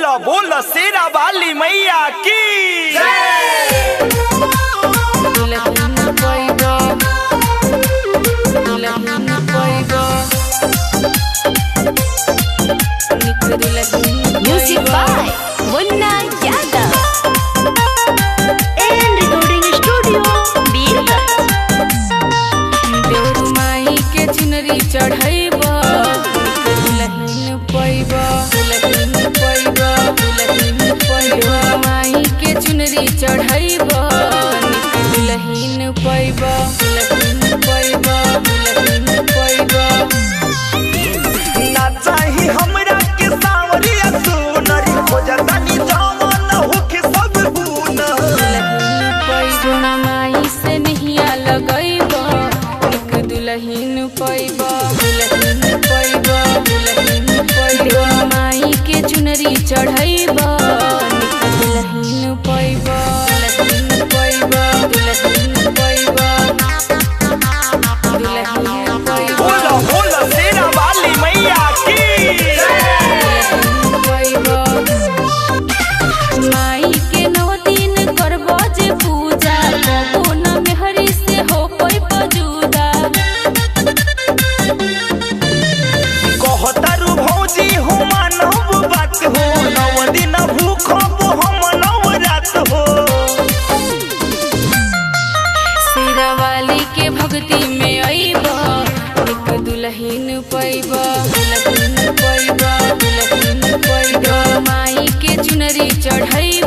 बोला बोला शेरा वाली मैया की music by Munna Yadav and recording studio देवरू माई के चुनरी चढ़ैबा दुल्हन पैबा दुल्हन पैबा दुल्हन पैबा माई के चुनरी चढ़ैबा दुल्हन पैबा दुल्हन पैबा दुल्हन पैबा ना चाही हमरा के सावरिया सुनरी हो जानी जवान होके सब गुण सोना माई से नहिया लगैबा एक दुल्हन पैबा दुल्हन पैबा दुल्हन पैबा माई के चुनरी चढ़ैबा दुल्हन पैबा दुल्हन पैबा दुल्हन पैबा दुल्हन पैबा बोला बोला शेरा वाली मैया की माई के 9 दिन करबो जे पूजा कबो न मेहरी से हो कोई पजूदा कहतारू भौजी हो मानव बात हो 9 दिन भूखब हम 9 रात हो शेरा वाली के भक्ति में अइबा एक दुल्हन पैबा दुल्हन पैबा दुल्हन पैबा माई के चुनरी चढ़ैबा